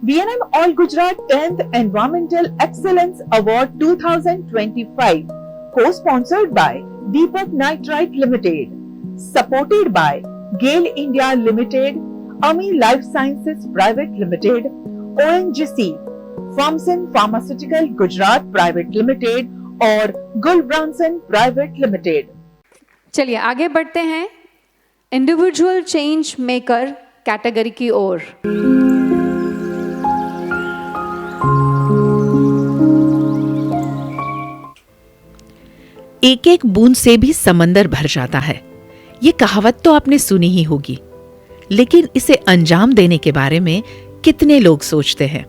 VNM All Gujarat 10th Environmental Excellence Award 2025, co-sponsored by Deepak Nitrite Limited, supported by GAIL India Limited, AMI Life Sciences Private Limited, ONGC, Farmson Pharmaceutical Gujarat Private Limited और गुलब्रांसन private limited. चलिए आगे बढ़ते हैं individual change maker category की ओर। एक एक बूंद से भी समंदर भर जाता है, ये कहावत तो आपने सुनी ही होगी, लेकिन इसे अंजाम देने के बारे में कितने लोग सोचते हैं?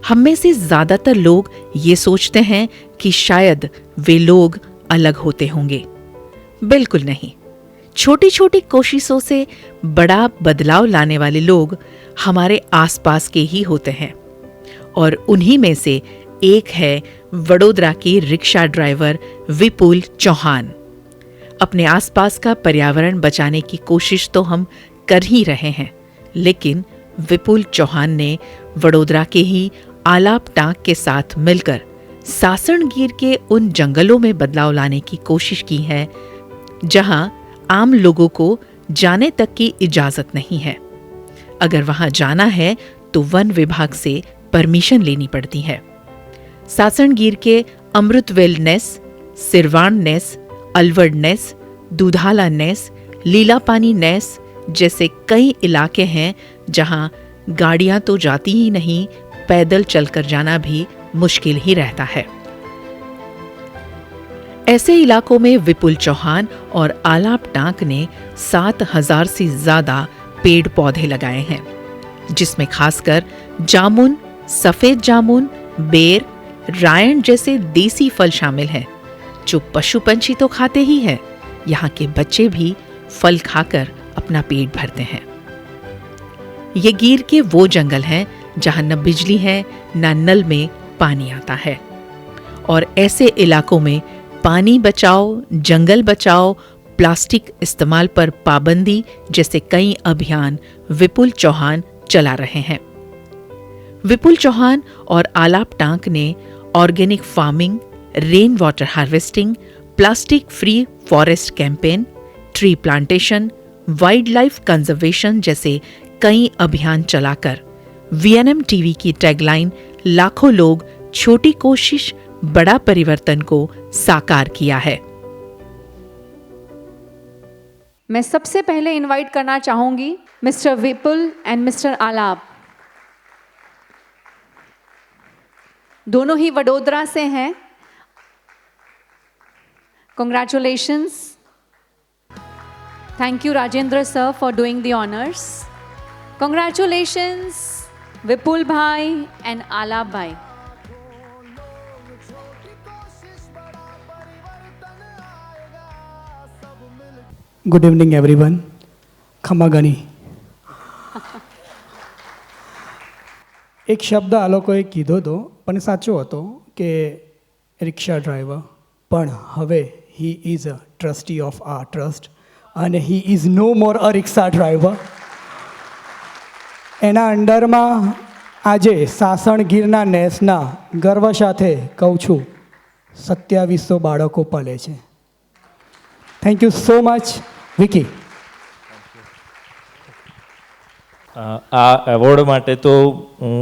हम में से ज्यादातर लोग ये सोचते हैं कि शायद वे लोग अलग होते होंगे। बिल्कुल नहीं। छोटी छोटी कोशिशों से बड़ा बदलाव लाने वाले लोग हमारे आसपास के ही होते हैं, और उन्हीं में से एक है वडोदरा के रिक्शा ड्राइवर विपुल चौहान। अपने आसपास का पर्यावरण बचाने की कोशिश तो हम कर ही रहे हैं, लेकिन विपुल चौहान ने वडोदरा के ही आलाप टांक के साथ मिलकर सासणगीर के उन जंगलों में बदलाव लाने की कोशिश की है जहां आम लोगों को जाने तक की इजाजत नहीं है। अगर वहां जाना है तो वन विभाग से परमिशन लेनी पड़ती है। सासणगीर के अमृतवेल नेस, सिरवाण नेस, अलवड़ नेस, दूधाला नेस, लीलापानी नेस जैसे कई इलाके हैं जहां गाड़ियां तो जाती ही नहीं, पैदल चलकर जाना भी मुश्किल ही रहता है। ऐसे इलाकों में विपुल चौहान और आलाप टांक ने 7,000 से ज्यादा पेड़ पौधे लगाए हैं, जिसमें खासकर जामुन, सफेद जामुन, बेर, रायन जैसे देसी फल शामिल हैं, जो पशु पंछी तो खाते ही हैं, यहाँ के बच्चे भी फल खाकर अपना पेट भरते हैं। ये गीर के वो जंगल हैं जहां न बिजली है न नल में पानी आता है, और ऐसे इलाकों में पानी बचाओ, जंगल बचाओ, प्लास्टिक इस्तेमाल पर पाबंदी जैसे कई अभियान विपुल चौहान चला रहे हैं। विपुल चौहान और आलाप टांक ने organic farming, rain water harvesting, plastic free forest campaign, tree plantation, wild life conservation जैसे कई अभियान चलाकर VNM टीवी की टैगलाइन लाखों लोग छोटी कोशिश बड़ा परिवर्तन को साकार किया है। मैं सबसे पहले इनवाइट करना चाहूंगी मिस्टर विपुल एंड मिस्टर आलाप। दोनों ही वडोदरा से हैं। Congratulations. Thank you Rajendra sir for doing the honors. Congratulations Vipul bhai and Alap bhai. Good evening everyone. ખમાગણી. એક શબ્દ આ લોકોએ કીધો હતો પણ સાચો હતો કે રિક્ષા ડ્રાઈવર, પણ હવે he is a trustee of our trust અને he is no more a rickshaw driver. એના અંડરમાં આજે સાસણગીરના નેસના ગર્વ સાથે કહું છું 2700 બાળકો પલે છે. Thank you so much Vicky. આ એવોર્ડ માટે તો હું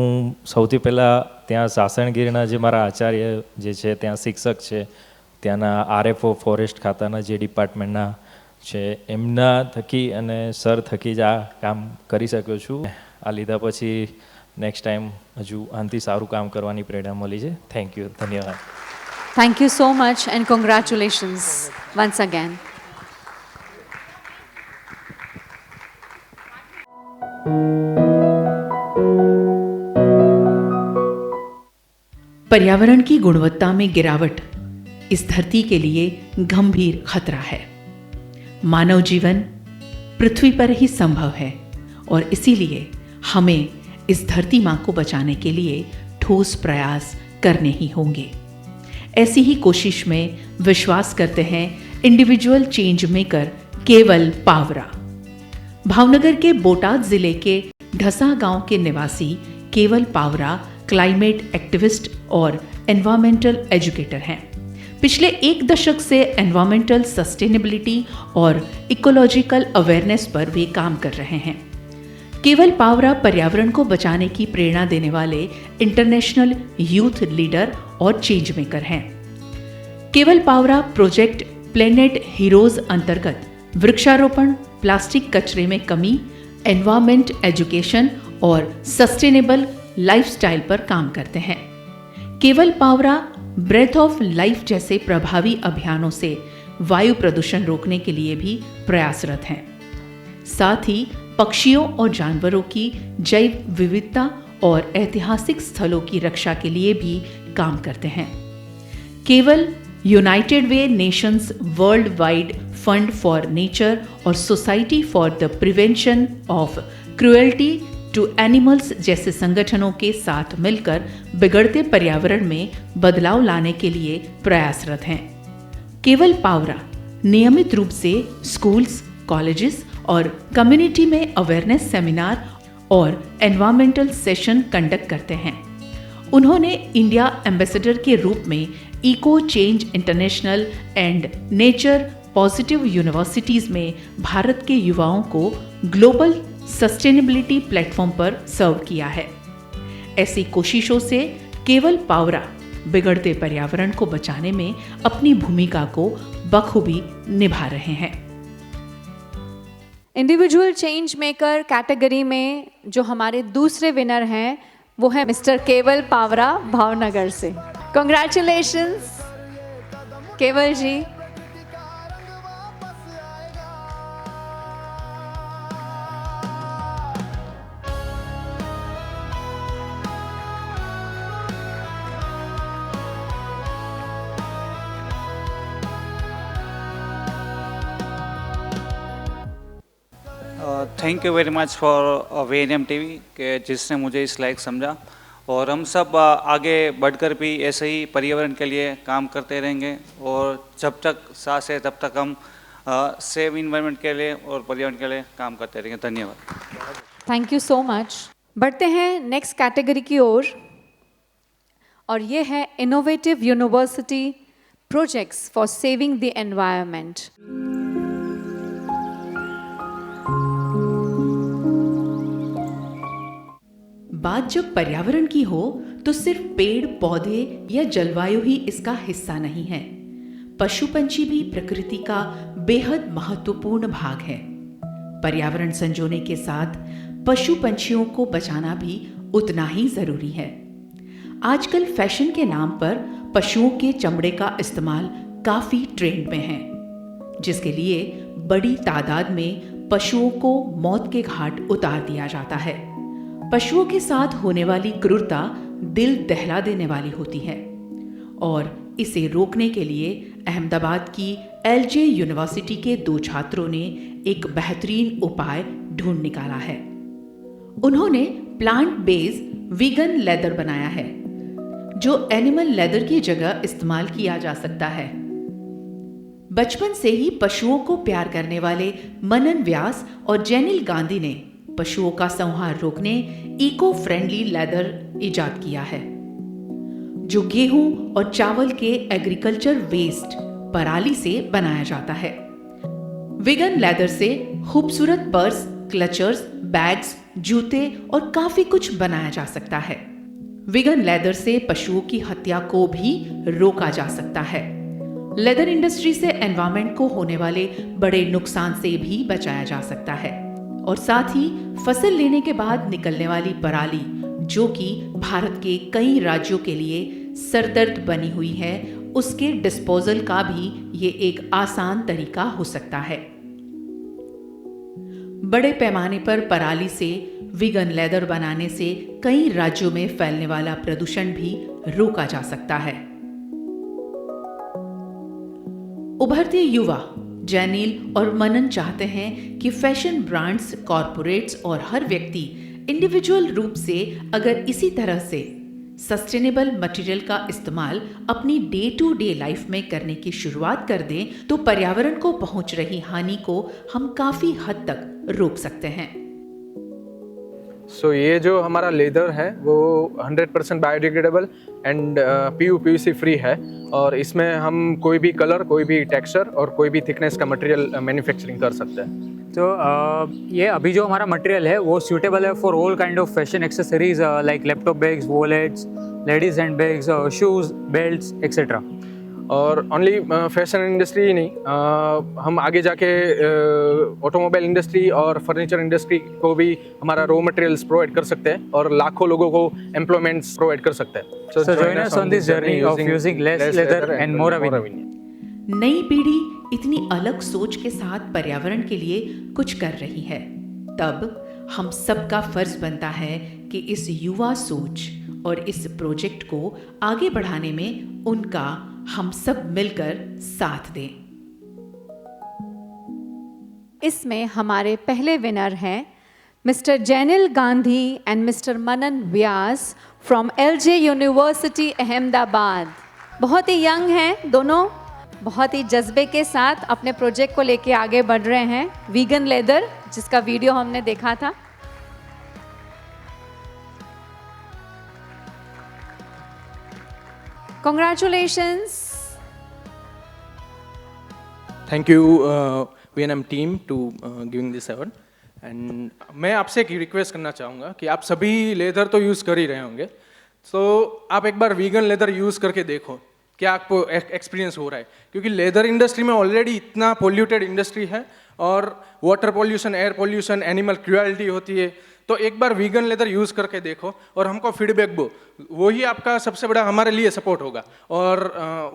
સૌથી પહેલાં ત્યાં સાસણગીરના જે મારા આચાર્ય જે છે, ત્યાં શિક્ષક છે, ત્યાંના RFO ફોરેસ્ટ ખાતાના જે ડિપાર્ટમેન્ટના છે, એમના થકી અને સર થકી જ આ કામ કરી શક્યો છું. આ લીધા પછી નેક્સ્ટ ટાઈમ હજુ આનાથી સારું કામ કરવાની પ્રેરણા મળી છે. થેન્ક યુ, ધન્યવાદ. Thank you so much and congratulations once again. पर्यावरण की गुणवत्ता में गिरावट इस धरती के लिए गंभीर खतरा है। मानव जीवन पृथ्वी पर ही संभव है और इसीलिए हमें इस धरती माँ को बचाने के लिए ठोस प्रयास करने ही होंगे। ऐसी ही कोशिश में विश्वास करते हैं इंडिविजुअल चेंज मेकर केवल पावरा। भावनगर के बोटाद जिले के ढसा गांव के निवासी केवल पावरा क्लाइमेट एक्टिविस्ट और एनवायरमेंटल एजुकेटर हैं। पिछले 1 दशक से एनवायरमेंटल सस्टेनेबिलिटी और इकोलॉजिकल अवेयरनेस पर वे काम कर रहे हैं। केवल पावरा पर्यावरण को बचाने की प्रेरणा देने वाले इंटरनेशनल यूथ लीडर और चेंज मेकर हैं। केवल पावरा प्रोजेक्ट प्लेनेट हीरोज अंतर्गत वृक्षारोपण, प्लास्टिक कचरे में कमी, एनवायरमेंट एजुकेशन और सस्टेनेबल लाइफस्टाइल पर काम करते हैं। केवल पावरा ब्रेथ ऑफ लाइफ जैसे प्रभावी अभियानों से वायु प्रदूषण रोकने के लिए भी प्रयासरत हैं। साथ ही पक्षियों और जानवरों की जैव विविधता और ऐतिहासिक स्थलों की रक्षा के लिए भी काम करते हैं। केवल यूनाइटेड वे Nations World Wide Fund for Nature और Society for the Prevention of Cruelty to Animals जैसे संगठनों के साथ मिलकर बिगड़ते पर्यावरण में बदलाव लाने के लिए प्रयासरत हैं। केवल पावरा नियमित रूप से स्कूल्स, कॉलेजेस और कम्युनिटी में अवेयरनेस सेमिनार और एनवायरमेंटल सेशन कंडक्ट करते हैं। उन्होंने इंडिया एम्बेसडर के रूप में eco change international and nature positive universities में भारत के युवाओं को ग्लोबल सस्टेनेबिलिटी प्लेटफॉर्म पर सर्व किया है। ऐसी कोशिशों से केवल पावरा बिगड़ते पर्यावरण को बचाने में अपनी भूमिका को बखूबी निभा रहे हैं। इंडिविजुअल चेंज मेकर कैटेगरी में जो हमारे दूसरे विनर हैं वो है मिस्टर केवल पावरा भावनगर से। Congratulations Keval ji. Thank you very much for VNM TV के जिसने मुझे इस लायक समझा, और हम सब आगे बढ़कर भी ऐसे ही पर्यावरण के लिए काम करते रहेंगे, और जब तक सांस है तब तक हम सेव इन्वायरमेंट के लिए और पर्यावरण के लिए काम करते रहेंगे। धन्यवाद। Thank you so much. बढ़ते हैं नेक्स्ट कैटेगरी की ओर, और ये है innovative university projects for saving the environment. बात जब पर्यावरण की हो तो सिर्फ पेड़ पौधे या जलवायु ही इसका हिस्सा नहीं है। पशु पंछी भी प्रकृति का बेहद महत्वपूर्ण भाग है। पर्यावरण संजोने के साथ पशु पंछियों को बचाना भी उतना ही जरूरी है। आजकल फैशन के नाम पर पशुओं के चमड़े का इस्तेमाल काफी ट्रेंड में है, जिसके लिए बड़ी तादाद में पशुओं को मौत के घाट उतार दिया जाता है। पशुओं के साथ होने वाली क्रूरता दिल दहला देने वाली होती है, और इसे रोकने के लिए अहमदाबाद की LJ यूनिवर्सिटी के 2 छात्रों ने एक बेहतरीन उपाय ढूंढ निकाला है। उन्होंने प्लांट बेस्ड वीगन लेदर बनाया है, जो एनिमल लेदर की जगह इस्तेमाल किया जा सकता है। बचपन से ही पशुओं को प्यार करने वाले मनन व्यास और जेनिल गांधी ने पशुओं का संहार रोकने इको फ्रेंडली लेदर इजाद किया है, जो गेहूं और चावल के एग्रीकल्चर वेस्ट पराली से बनाया जाता है। वीगन लेदर से खूबसूरत पर्स, क्लचर्स, बैग्स, जूते और काफी कुछ बनाया जा सकता है। वीगन लेदर से पशुओं की हत्या को भी रोका जा सकता है। लेदर इंडस्ट्री से एनवायरनमेंट को होने वाले बड़े नुकसान से भी बचाया जा सकता है, और साथ ही फसल लेने के बाद निकलने वाली पराली, जो कि भारत के कई राज्यों के लिए सरदर्द बनी हुई है, उसके डिस्पोजल का भी ये एक आसान तरीका हो सकता है। बड़े पैमाने पर पराली से वीगन लेदर बनाने से कई राज्यों में फैलने वाला प्रदूषण भी रोका जा सकता है। उभरते युवा जैनील और मनन चाहते हैं कि फैशन ब्रांड्स, कॉरपोरेट्स और हर व्यक्ति इंडिविजुअल रूप से अगर इसी तरह से सस्टेनेबल मटेरियल का इस्तेमाल अपनी डे टू डे लाइफ में करने की शुरुआत कर दें, तो पर्यावरण को पहुंच रही हानि को हम काफी हद तक रोक सकते हैं। सो ये जो हमारा लेदर है वो 100% बायोडिग्रेडेबल एंड PU/PVC फ्री है, और इसमें हम कोई भी कलर, कोई भी टेक्सचर और कोई भी थिकनेस का मटेरियल मैन्युफैक्चरिंग कर सकते हैं। तो ये अभी जो हमारा मटेरियल है वो सूटेबल है for all kind of fashion accessories like laptop bags, wallets, ladies hand bags, shoes, belts etcetera. और ओनली फैशन इंडस्ट्री ही नहीं, हम आगे जाके ऑटोमोबाइल इंडस्ट्री और फर्नीचर इंडस्ट्री को भी हमारा रॉ मटेरियल्स प्रोवाइड कर सकते हैं और लाखों लोगों को एम्प्लॉयमेंट्स प्रोवाइड कर सकते हैं। So join us on this journey of using less leather and more avenue. नई पीढ़ी इतनी अलग सोच के साथ पर्यावरण के लिए कुछ कर रही है, तब हम सबका फर्ज बनता है कि इस युवा सोच और इस प्रोजेक्ट को आगे बढ़ाने में उनका हम सब मिलकर साथ दें। इसमें हमारे पहले विनर हैं mister Jainil Gandhi and mister Manan Vyas from LJ university Ahmedabad. बहुत ही यंग हैं दोनों, बहुत ही जज्बे के साथ अपने प्रोजेक्ट को लेके आगे बढ़ रहे हैं, वीगन लेदर, जिसका वीडियो हमने देखा था। Congratulations. Thank you VNM team to giving this award. And मैं आपसे एक रिक्वेस्ट करना चाहूँगा कि आप सभी लेदर तो यूज़ कर ही रहे होंगे, तो आप एक बार वीगन लेदर यूज़ करके देखो क्या आपको एक्सपीरियंस हो रहा है, क्योंकि लेदर इंडस्ट्री में ऑलरेडी इतना पोल्यूटेड इंडस्ट्री है और water pollution, air pollution, animal cruelty होती है। तो एक बार वीगन लेदर यूज़ करके देखो और हमको फीडबैक दो, वही आपका सबसे बड़ा हमारे लिए सपोर्ट होगा, और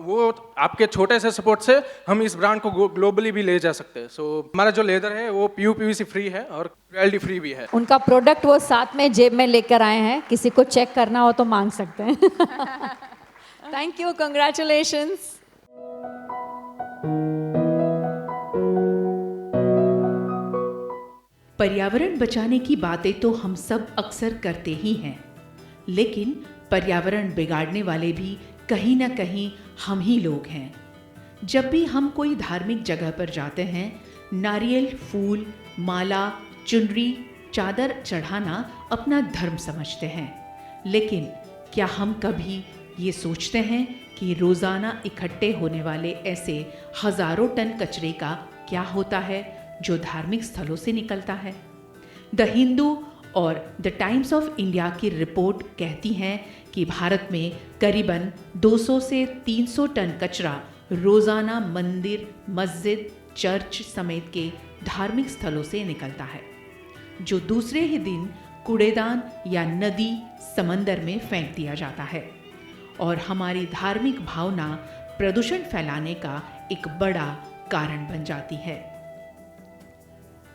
वो आपके छोटे से सपोर्ट से हम इस ब्रांड को ग्लोबली भी ले जा सकते हैं। सो हमारा जो लेदर है वो PU/PVC फ्री है और क्रुएल्टी फ्री भी है। उनका प्रोडक्ट वो साथ में जेब में लेकर आए हैं, किसी को चेक करना हो तो मांग सकते हैं। Thank you, congratulations. पर्यावरण बचाने की बातें तो हम सब अक्सर करते ही हैं, लेकिन पर्यावरण बिगाड़ने वाले भी कहीं ना कहीं हम ही लोग हैं। जब भी हम कोई धार्मिक जगह पर जाते हैं, नारियल, फूल, माला, चुनरी, चादर चढ़ाना अपना धर्म समझते हैं, लेकिन क्या हम कभी ये सोचते हैं कि रोज़ाना इकट्ठे होने वाले ऐसे हजारों टन कचरे का क्या होता है जो धार्मिक स्थलों से निकलता है? द हिंदू और द टाइम्स ऑफ इंडिया की रिपोर्ट कहती हैं कि भारत में करीबन 200 से 300 टन कचरा रोज़ाना मंदिर, मस्जिद, चर्च समेत के धार्मिक स्थलों से निकलता है, जो दूसरे ही दिन कूड़ेदान या नदी, समंदर में फेंक दिया जाता है, और हमारी धार्मिक भावना प्रदूषण फैलाने का एक बड़ा कारण बन जाती है।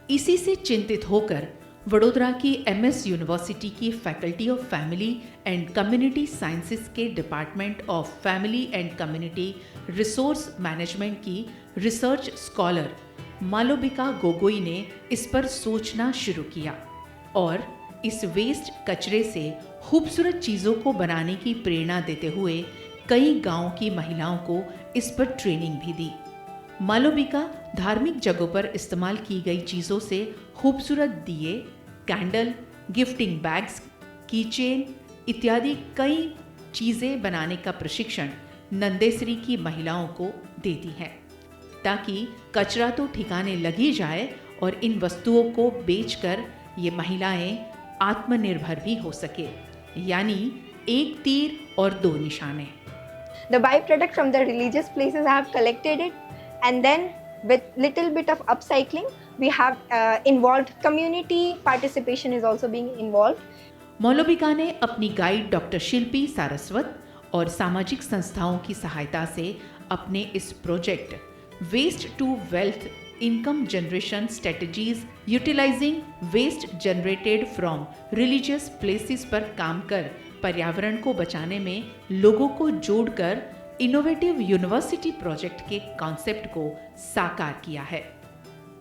इसी से चिंतित होकर वडोदरा की MS यूनिवर्सिटी की faculty of family and community sciences के department of family and community resource management की रिसर्च स्कॉलर मालोबिका गोगोई ने इस पर सोचना शुरू किया और इस वेस्ट कचरे से खूबसूरत चीज़ों को बनाने की प्रेरणा देते हुए कई गांव की महिलाओं को इस पर ट्रेनिंग भी दी। मालोबिका धार्मिक जगहों पर इस्तेमाल की गई चीज़ों से खूबसूरत दिए, कैंडल, गिफ्टिंग बैग्स, कीचेन इत्यादि कई चीज़ें बनाने का प्रशिक्षण नंदेसरी की महिलाओं को देती हैं, ताकि कचरा तो ठिकाने लगी जाए और इन वस्तुओं को बेचकर ये महिलाएं आत्मनिर्भर भी हो सके, यानी एक तीर और दो निशाने। The byproduct from the religious places I have collected it, and then with little bit of upcycling we have involved community participation is also being involved. मौलविका ने अपनी गाइड डॉक्टर शिल्पी सारस्वत और सामाजिक संस्थाओं की सहायता से अपने इस project waste to wealth income generation strategies utilizing waste generated from religious places पर काम कर पर्यावरण को बचाने में लोगों को जोड़कर इनोवेटिव यूनिवर्सिटी प्रोजेक्ट के कॉन्सेप्ट को साकार किया है।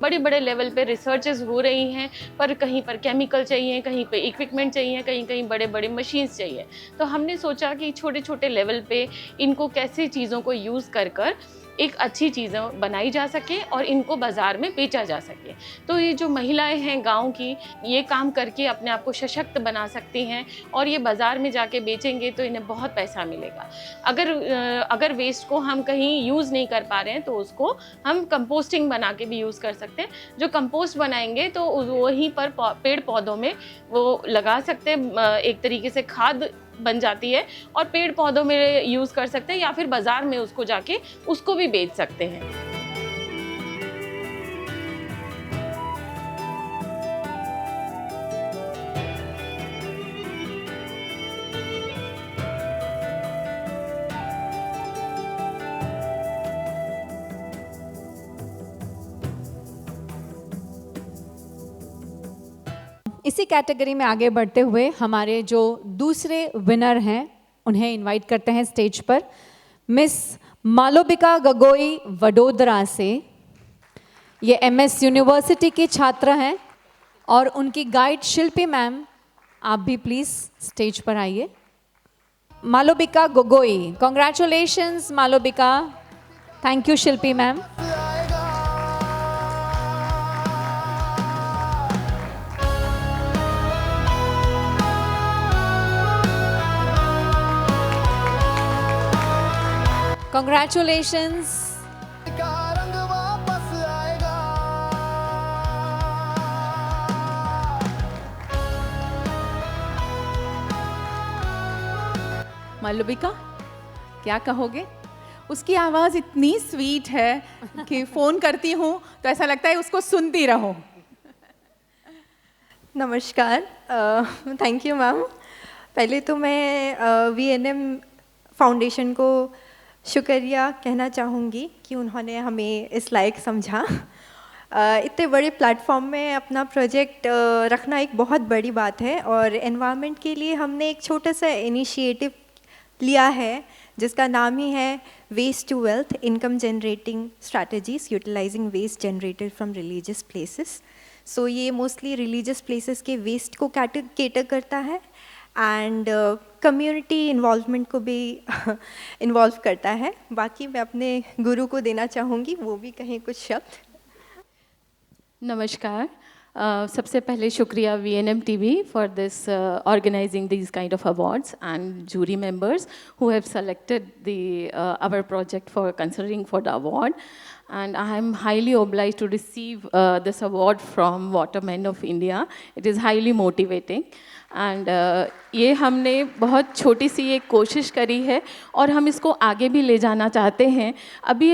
बड़े बड़े लेवल पे रिसर्चेस हो रही हैं, पर कहीं पर केमिकल चाहिए, कहीं पे इक्विपमेंट चाहिए, कहीं कहीं बड़े बड़े मशीन्स चाहिए। तो हमने सोचा कि छोटे छोटे लेवल पे इनको कैसे चीज़ों को यूज़ कर कर एक अच्छी चीज़ें बनाई जा सके और इनको बाज़ार में बेचा जा सके। तो ये जो महिलाएं हैं गांव की, ये काम करके अपने आप को सशक्त बना सकती हैं और ये बाज़ार में जाके बेचेंगे तो इन्हें बहुत पैसा मिलेगा। अगर वेस्ट को हम कहीं यूज़ नहीं कर पा रहे हैं तो उसको हम कंपोस्टिंग बना के भी यूज़ कर सकते हैं। जो कंपोस्ट बनाएंगे तो वहीं पर पेड़ पौधों में वो लगा सकते हैं, एक तरीके से खाद बन जाती है और पेड़ पौधों में यूज़ कर सकते हैं या फिर बाज़ार में उसको जाके उसको भी बेच सकते हैं। इसी कैटेगरी में आगे बढ़ते हुए हमारे जो दूसरे विनर हैं उन्हें इनवाइट करते हैं स्टेज पर। मिस मालोबिका गगोई वडोदरा से, ये MS यूनिवर्सिटी की छात्र हैं और उनकी गाइड शिल्पी मैम, आप भी प्लीज़ स्टेज पर आइए। Malobika Gogoi, congratulations Malobika. Thank you Shilpi ma'am. Congratulations. Malvika, क्या कहोगे? उसकी आवाज़ इतनी स्वीट है कि फ़ोन करती हूँ तो ऐसा लगता है उसको सुनती रहो। नमस्कार, थैंक यू मैम। पहले तो मैं VNM फाउंडेशन को शुक्रिया कहना चाहूँगी कि उन्होंने हमें इस लायक समझा। इतने बड़े प्लेटफॉर्म में अपना प्रोजेक्ट रखना एक बहुत बड़ी बात है और एनवायरनमेंट के लिए हमने एक छोटा सा इनिशिएटिव लिया है जिसका नाम ही है waste to wealth income generating strategies utilising waste generated from religious places. So ये मोस्टली रिलीजियस प्लेसेस के वेस्ट को कैटर करता है एंड कम्युनिटी इन्वॉल्वमेंट को भी इन्वॉल्व करता है। बाकी मैं अपने गुरु को देना चाहूँगी, वो भी कहें कुछ शब्द। नमस्कार, सबसे पहले शुक्रिया VNM TV for this organizing these kind of awards and jury members who have selected our project for considering for the award. And I am highly obliged to receive this award from Watermen of India. It is highly motivating. And ये हमने बहुत छोटी सी एक कोशिश करी है और हम इसको आगे भी ले जाना चाहते हैं। अभी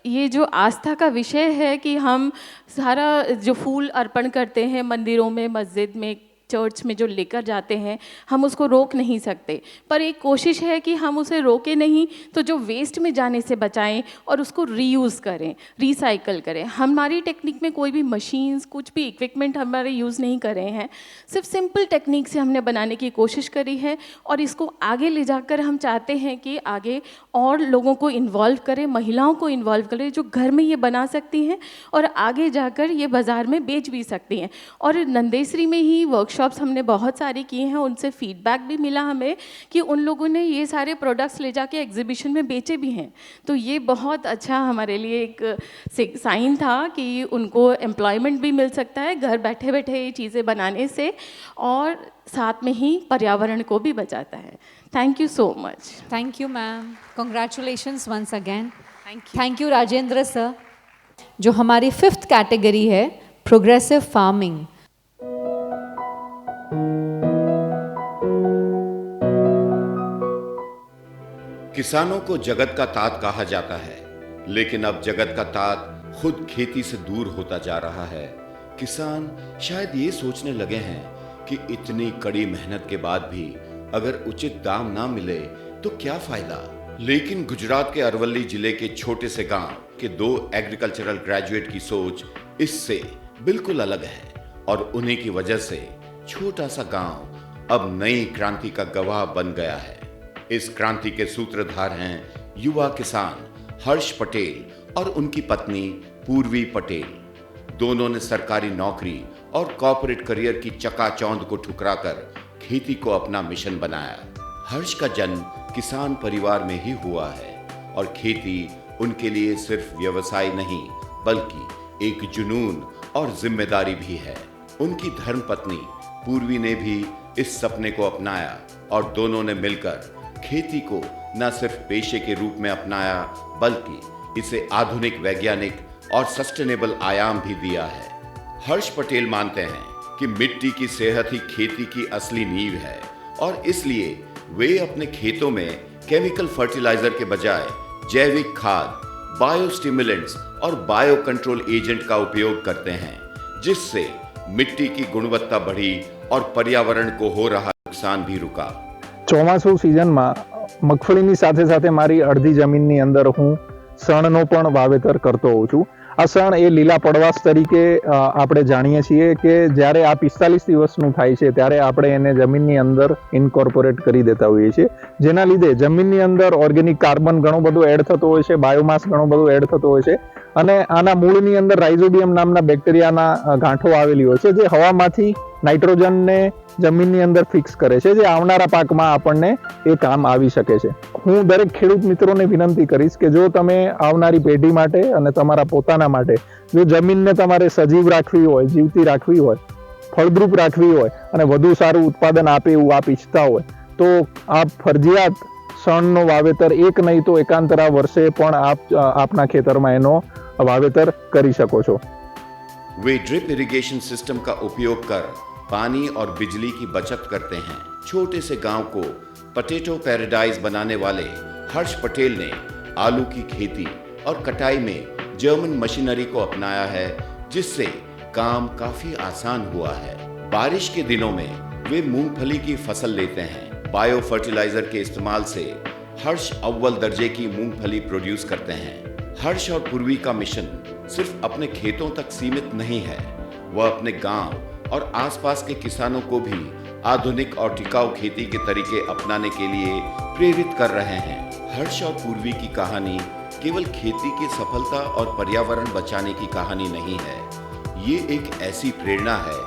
ये जो आस्था का विषय है कि हम सारा जो फूल अर्पण करते हैं मंदिरों में, मस्जिद में, चर्च में जो लेकर जाते हैं, हम उसको रोक नहीं सकते, पर एक कोशिश है कि हम उसे रोके नहीं तो जो वेस्ट में जाने से बचाएं और उसको रीयूज़ करें, रिसाइकल करें। हमारी टेक्निक में कोई भी मशीन्स, कुछ भी इक्विपमेंट हमारे यूज़ नहीं कर रहे हैं, सिर्फ सिंपल टेक्निक से हमने बनाने की कोशिश करी है और इसको आगे ले जाकर हम चाहते हैं कि आगे और लोगों को इन्वॉल्व करें, महिलाओं को इन्वॉल्व करें जो घर में ये बना सकती हैं और आगे जाकर ये बाज़ार में बेच भी सकती हैं। और नंदेसरी में ही वर्कशॉप्स हमने बहुत सारी की हैं, उनसे फीडबैक भी मिला हमें कि उन लोगों ने ये सारे प्रोडक्ट्स ले जाके एग्जीबिशन में बेचे भी हैं। तो ये बहुत अच्छा हमारे लिए एक साइन था कि उनको एम्प्लॉयमेंट भी मिल सकता है घर बैठे बैठे ये चीज़ें बनाने से और साथ में ही पर्यावरण को भी बचाता है। Thank you so much. Thank you ma'am, congratulations once again. Thank you Rajendra sir. जो हमारी 5th कैटेगरी है प्रोग्रेसिव फार्मिंग। किसानों को जगत का तात कहा जाता है, लेकिन अब जगत का तात खुद खेती से दूर होता जा रहा है। किसान शायद ये सोचने लगे हैं कि इतनी कड़ी मेहनत के बाद भी अगर उचित दाम ना मिले तो क्या फायदा। लेकिन गुजरात के अरवल्ली जिले के छोटे से गांव के 2 एग्रीकल्चरल ग्रेजुएट की सोच इससे बिल्कुल अलग है और उन्हीं की वजह से छोटा सा गांव अब नई क्रांति का गवाह बन गया है। इस क्रांति के सूत्रधार हैं युवा किसान हर्ष पटेल और उनकी पत्नी पूर्वी पटेल। दोनों ने सरकारी नौकरी और कॉर्पोरेट करियर की चकाचौंध को ठुकराकर खेती को अपना मिशन बनाया। हर्ष का जन्म किसान परिवार में ही हुआ है और खेती उनके लिए सिर्फ व्यवसाय नहीं बल्कि एक जुनून और जिम्मेदारी भी है। उनकी धर्मपत्नी पूर्वी ने भी इस सपने को अपनाया और दोनों ने मिलकर खेती को न सिर्फ पेशे के रूप में अपनाया बल्कि इसे आधुनिक वैज्ञानिक और सस्टेनेबल आयाम भी दिया है। हर्ष पटेल मानते हैं कि मिट्टी की सेहत ही खेती की असली नींव है और इसलिए वे अपने खेतों में केमिकल फर्टिलाइजर के बजाय जैविक खाद, बायोस्टिमुलेंट्स और बायो कंट्रोल एजेंट का उपयोग करते हैं, जिससे मिट्टी की गुणवत्ता बढ़ी और पर्यावरण को हो रहा नुकसान भी रुका। ચોમાસુ સિઝનમાં મગફળીની સાથે સાથે મારી અડધી જમીનની અંદર હું શણનો પણ વાવેતર કરતો હોઉં છું। આ શણ એ લીલા પડવાશ તરીકે આપણે જાણીએ છીએ કે જ્યારે આ 45 દિવસનું થાય છે ત્યારે આપણે એને જમીનની અંદર ઇન્કોર્પોરેટ કરી દેતા હોઈએ છીએ, જેના લીધે જમીનની અંદર ઓર્ગેનિક કાર્બન ઘણો બધો એડ થતો હોય છે, બાયોમાસ ઘણો બધો એડ થતો હોય છે અને આના મૂળની અંદર રાઇઝોબિયમ નામના બેક્ટેરિયાના ગાંઠો આવેલી હોય છે જે હવામાંથી નાઇટ્રોજનને જમીનની અંદર ફિક્સ કરે છે, જે આવનારા પાકમાં આપણને એ કામ આવી શકે છે। હું દરેક ખેડૂત મિત્રોને વિનંતી કરીશ કે જો તમે આવનારી પેઢી માટે અને તમારા પોતાના માટે જો જમીનને તમારે સજીવ રાખવી હોય, જીવતી રાખવી હોય, ફળદ્રુપ રાખવી હોય અને વધુ સારું ઉત્પાદન આપે એવું આપ ઈચ્છતા હોય તો આપ ફરજિયાત શણનો વાવેતર એક નહીં તો એકાંતરા વર્ષે પણ આપ આપના ખેતરમાં એનો વાવેતર કરી શકો છો। वे ड्रिप इरिगेशन सिस्टम का उपयोग कर पानी और बिजली की बचत करते हैं। छोटे से गांव को पोटैटो पैराडाइज बनाने वाले हर्ष पटेल ने आलू की खेती और कटाई में जर्मन मशीनरी को अपनाया है, जिससे काम काफी आसान हुआ है। बारिश के दिनों में वे मूंगफली की फसल लेते हैं। बायो फर्टिलाइजर के इस्तेमाल से हर्ष अव्वल दर्जे की मूंगफली प्रोड्यूस करते हैं। हर्ष और पूर्वी का मिशन सिर्फ अपने खेतों तक सीमित नहीं है, वह अपने गांव और आसपास के किसानों को भी आधुनिक और टिकाऊ खेती के तरीके अपनाने के लिए प्रेरित कर रहे हैं। हर्ष और पूर्वी की कहानी केवल खेती की सफलता और पर्यावरण बचाने की कहानी नहीं है, ये एक ऐसी प्रेरणा है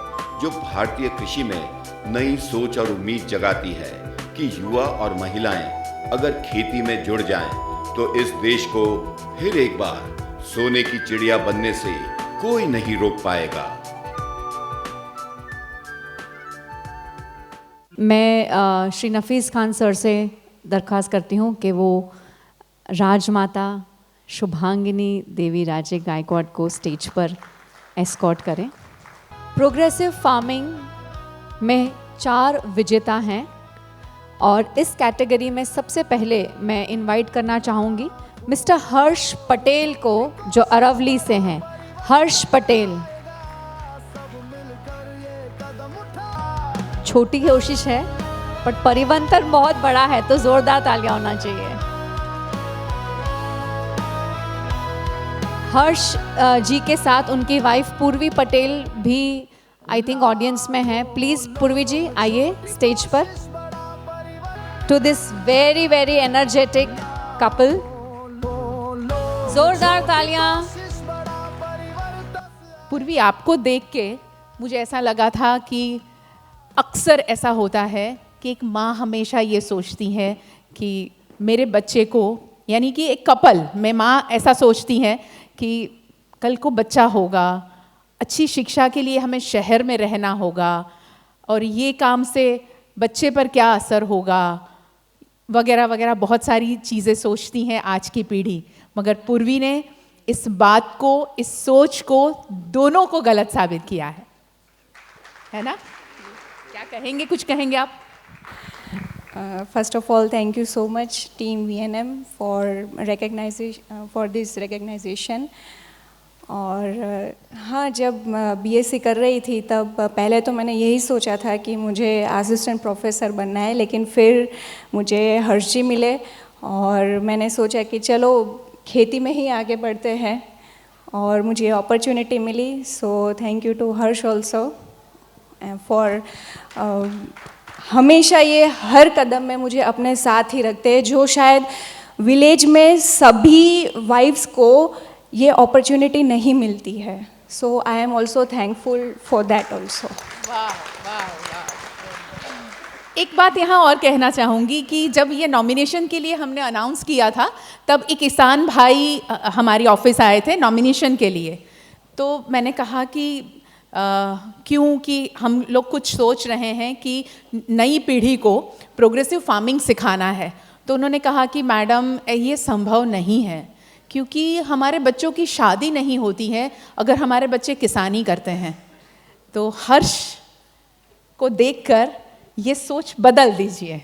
जो भारतीय कृषि में नई सोच और उम्मीद जगाती है कि युवा और महिलाएं अगर खेती में जुड़ जाएं तो इस देश को फिर एक बार सोने की चिड़िया बनने से कोई नहीं रोक पाएगा। मैं श्री नफीस खान सर से दरख्वास्त करती हूँ कि वो राजमाता शुभांगिनी देवी राजे गायकवाड को स्टेज पर एस्कॉर्ट करें। प्रोग्रेसिव फार्मिंग में 4 विजेता हैं और इस कैटेगरी में सबसे पहले मैं इनवाइट करना चाहूँगी मिस्टर हर्ष पटेल को, जो अरवली से हैं। हर्ष पटेल, छोटी कोशिश है बट परिवर्तन बहुत बड़ा है, तो जोरदार तालियां होना चाहिए। हर्ष जी के साथ उनकी वाइफ पूर्वी पटेल भी आई थिंक ऑडियंस में है। प्लीज पूर्वी जी आइए स्टेज पर। To this very very energetic couple, जोरदार तालियां। पूर्वी, आपको देख के मुझे ऐसा लगा था कि अक्सर ऐसा होता है कि एक माँ हमेशा ये सोचती है कि मेरे बच्चे को, यानी कि एक कपल में माँ ऐसा सोचती है कि कल को बच्चा होगा, अच्छी शिक्षा के लिए हमें शहर में रहना होगा और ये काम से बच्चे पर क्या असर होगा वगैरह वगैरह, बहुत सारी चीज़ें सोचती हैं आज की पीढ़ी। मगर पूर्वी ने इस बात को, इस सोच को, दोनों को गलत साबित किया है ना? क्या कहेंगे, कुछ कहेंगे आप? First of all, thank you so much team VNM for this recognition। और हाँ, जब BSc कर रही थी तब पहले तो मैंने यही सोचा था कि मुझे असिस्टेंट प्रोफेसर बनना है, लेकिन फिर मुझे हर्ष जी मिले और मैंने सोचा कि चलो खेती में ही आगे बढ़ते हैं और मुझे अपॉर्चुनिटी मिली। So thank you to Harsh also for हमेशा ये हर कदम में मुझे अपने साथ ही रखते हैं, जो शायद विलेज में सभी वाइफ्स को ये अपॉर्चुनिटी नहीं मिलती है। So I am also thankful for that also. एक बात यहाँ और कहना चाहूँगी कि जब ये नॉमिनेशन के लिए हमने अनाउंस किया था तब एक किसान भाई हमारी ऑफिस आए थे नॉमिनेशन के लिए। तो मैंने कहा कि क्योंकि हम लोग कुछ सोच रहे हैं कि नई पीढ़ी को प्रोग्रेसिव फार्मिंग सिखाना है, तो उन्होंने कहा कि मैडम ये संभव नहीं है क्योंकि हमारे बच्चों की शादी नहीं होती है अगर हमारे बच्चे किसानी करते हैं। तो हर्ष को देखकर ये सोच बदल दीजिए,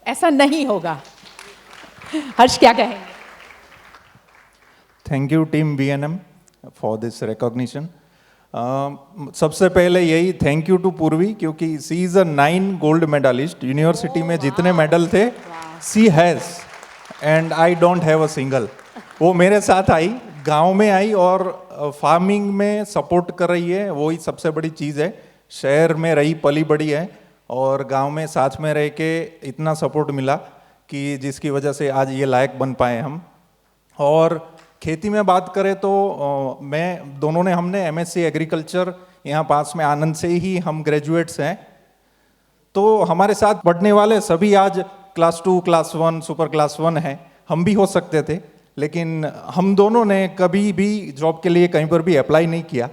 ऐसा नहीं होगा। हर्ष क्या कहेंगे? Thank you team VNM for this recognition. सबसे पहले यही थैंक यू टू पूर्वी, क्योंकि she is a 9 gold medallist. University में जितने मेडल थे she has, and I don't have a single. वो मेरे साथ आई, गांव में आई और फार्मिंग में सपोर्ट कर रही है, वही सबसे बड़ी चीज़ है। शहर में रही पली बड़ी है और गांव में साथ में रह के इतना सपोर्ट मिला कि जिसकी वजह से आज ये लायक बन पाए हम। और खेती में बात करें तो दोनों ने हमने MSc एग्रीकल्चर यहाँ पास में आनंद से ही हम ग्रेजुएट्स हैं। तो हमारे साथ पढ़ने वाले सभी आज क्लास 2, क्लास 1, सुपर क्लास 1 हैं। हम भी हो सकते थे, लेकिन हम दोनों ने कभी भी जॉब के लिए कहीं पर भी अप्लाई नहीं किया।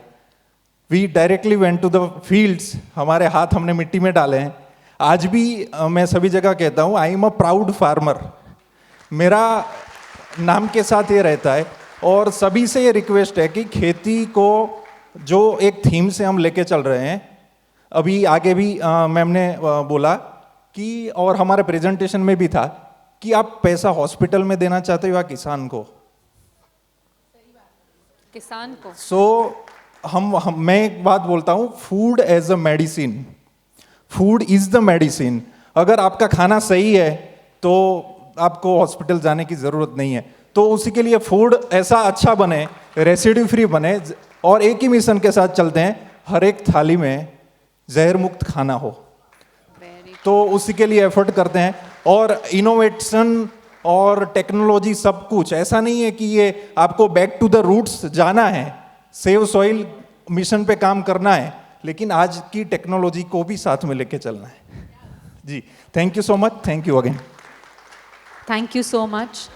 We directly went to the fields. हमारे हाथ हमने मिट्टी में डाले हैं। आज भी मैं सभी जगह कहता हूँ I am a proud farmer, मेरा नाम के साथ ये रहता है। और सभी से ये रिक्वेस्ट है कि खेती को जो एक थीम से हम लेके चल रहे हैं, अभी आगे भी मैम ने बोला कि, और हमारे प्रेजेंटेशन में भी था कि आप पैसा हॉस्पिटल में देना चाहते हो या किसान को? किसान को। सो मैं एक बात बोलता हूँ, food as a medicine, food is the medicine. अगर आपका खाना सही है तो आपको हॉस्पिटल जाने की ज़रूरत नहीं है। तो उसी के लिए फूड ऐसा अच्छा बने, रेसिड्यू फ्री बने, और एक ही मिशन के साथ चलते हैं, हर एक थाली में जहर मुक्त खाना हो। तो उसी के लिए एफर्ट करते हैं। और इनोवेशन और टेक्नोलॉजी सब कुछ, ऐसा नहीं है कि ये आपको बैक टू द रूट्स जाना है, सेव सॉइल मिशन पे काम करना है, लेकिन आज की टेक्नोलॉजी को भी साथ में लेके चलना है। जी, thank you so much, thank you again. Thank you so much.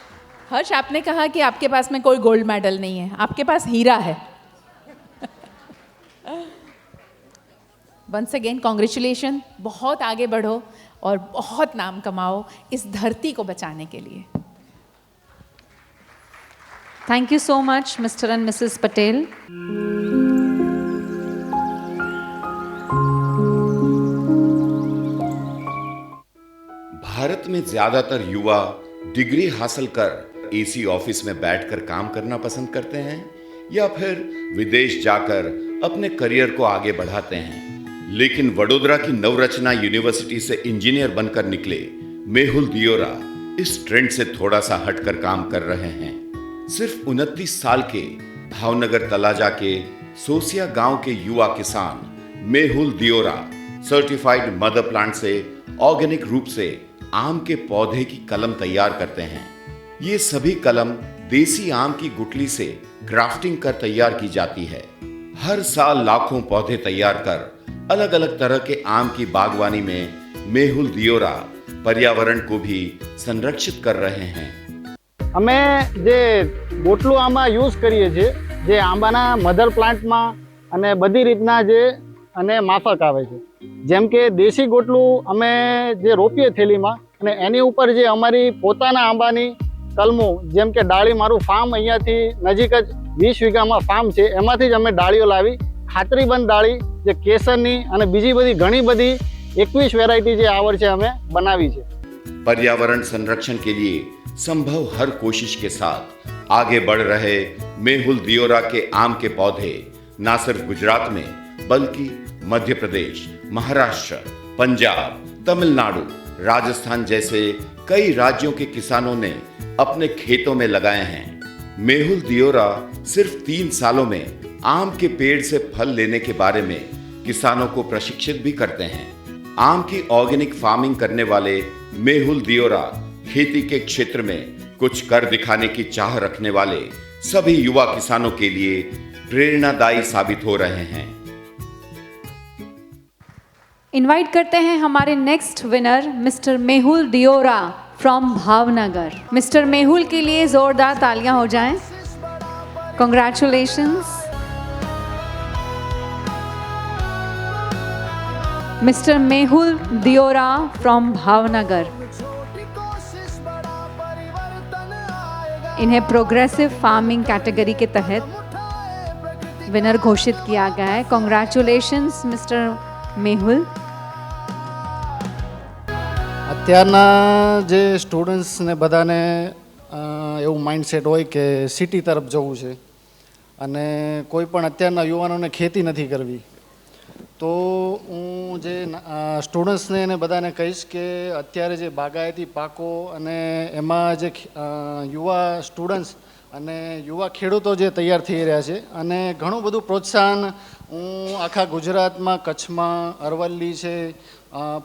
Harsh, आपने कहा कि आपके पास में कोई गोल्ड मेडल नहीं है, आपके पास हीरा है। वंस अगेन कॉन्ग्रेचुलेशन, बहुत आगे बढ़ो और बहुत नाम कमाओ इस धरती को बचाने के लिए। Thank you so much mister and Mrs Patel. Bharat में ज्यादातर युवा डिग्री हासिल कर AC ऑफिस में बैठकर काम करना पसंद करते हैं या फिर विदेश जाकर अपने करियर को आगे बढ़ाते हैं। लेकिन वडोदरा की नवरचना यूनिवर्सिटी से इंजीनियर बनकर निकले मेहुल दियोरा इस ट्रेंड से थोड़ा सा हटकर काम कर रहे हैं। सिर्फ 29 साल के भावनगर तलाजा के सोसिया गांव के युवा किसान Mehul Deora certified mother plant से ऑर्गेनिक रूप से आम के पौधे की कलम तैयार करते हैं। ये सभी कलम देसी आम की गुठली से ग्राफ्टिंग कर तैयार की जाती है। हर साल लाखों पौधे तैयार कर अलग अलग तरह के आम की बागवानी में मेहुल दियोरा पर्यावरण को भी संरक्षित कर रहे हैं। અમે જે ગોટલું આમાં યુઝ કરીએ છીએ, જે આંબાના મધર પ્લાન્ટમાં અને બધી રીતના જે અને માફક આવે છે, જેમ કે દેશી ગોટલું અમે જે રોપીએ થેલીમાં અને એની ઉપર જે અમારી પોતાના આંબાની કલમો, જેમ કે ડાળી, મારું ફાર્મ અહીંયાથી નજીક જ 20 વીઘામાં ફાર્મ છે, એમાંથી જ અમે ડાળીઓ લાવી ખાતરીબંધ ડાળી જે કેસરની અને બીજી બધી ઘણી બધી 21 વેરાયટી જે આ વર્ષે અમે બનાવી છે। पर्यावरण संरक्षण के लिए संभव हर कोशिश के साथ आगे बढ़ रहे मेहुल दियोरा के आम के पौधे न सिर्फ गुजरात में बल्कि मध्य प्रदेश, महाराष्ट्र, पंजाब, तमिलनाडु, राजस्थान जैसे कई राज्यों के किसानों ने अपने खेतों में लगाए हैं। मेहुल दियोरा सिर्फ 3 सालों में आम के पेड़ से फल लेने के बारे में किसानों को प्रशिक्षित भी करते हैं। आम की ऑर्गेनिक फार्मिंग करने वाले मेहुल दियोरा खेती के क्षेत्र में कुछ कर दिखाने की चाह रखने वाले सभी युवा किसानों के लिए प्रेरणादायी साबित हो रहे हैं। इनवाइट करते हैं हमारे next winner mister Mehul Deora from Bhavnagar. Mister Mehul के लिए जोरदार तालियां हो जाएं। Congratulations. Mister Mehul Deora from Bhavnagar. इन्हें प्रोग्रेसिव फार्मिंग कैटेगरी के तहत विनर घोषित किया गया है। Congratulations mister Mehul. અત્યારના જે સ્ટુડન્ટ્સને બધાને એવું માઇન્ડસેટ હોય કે સિટી તરફ જવું છે અને કોઈ પણ અત્યારના યુવાનોને ખેતી નથી કરવી, તો હું જે સ્ટુડન્ટ્સને એને બધાને કહીશ કે અત્યારે જે બાગાયતી પાકો અને એમાં જે યુવા સ્ટુડન્ટ્સ અને યુવા ખેડૂતો જે તૈયાર થઈ રહ્યા છે અને ઘણું બધું પ્રોત્સાહન હું આખા ગુજરાતમાં, કચ્છમાં, અરવલ્લી છે,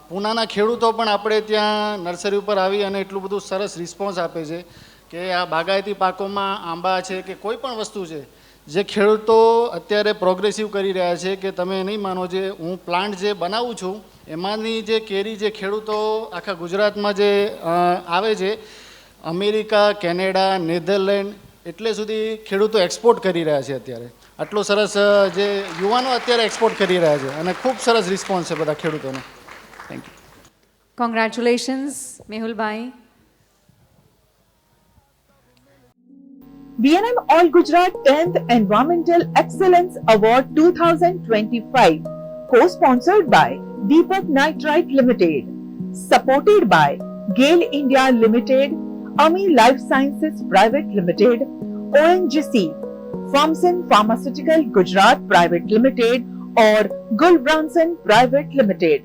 પૂનાના ખેડૂતો પણ આપણે ત્યાં નર્સરી ઉપર આવી અને એટલું બધું સરસ રિસ્પોન્સ આપે છે કે આ બાગાયતી પાકોમાં આંબા છે કે કોઈ પણ વસ્તુ છે જે ખેડૂતો અત્યારે પ્રોગ્રેસિવ કરી રહ્યા છે કે તમે નહીં માનો, જે હું પ્લાન્ટ જે બનાવું છું એમાંની જે કેરી જે ખેડૂતો આખા ગુજરાતમાં જે આવે છે, અમેરિકા, કેનેડા, નેધરલેન્ડ એટલે સુધી ખેડૂતો એક્સપોર્ટ કરી રહ્યા છે અત્યારે. આટલો સરસ જે યુવાનો અત્યારે એક્સપોર્ટ કરી રહ્યા છે અને ખૂબ સરસ રિસ્પોન્સ છે બધા ખેડૂતોનો. Thank you. Congratulations Mehulbhai. VNM All Gujarat 10th Environmental Excellence Award 2025, co-sponsored by Deepak Nitrite Limited, supported by GAIL India Limited, Ami Life Sciences Private Limited, ONGC, Farmson Pharmaceutical Gujarat Private Limited और Gulbranson Private Limited.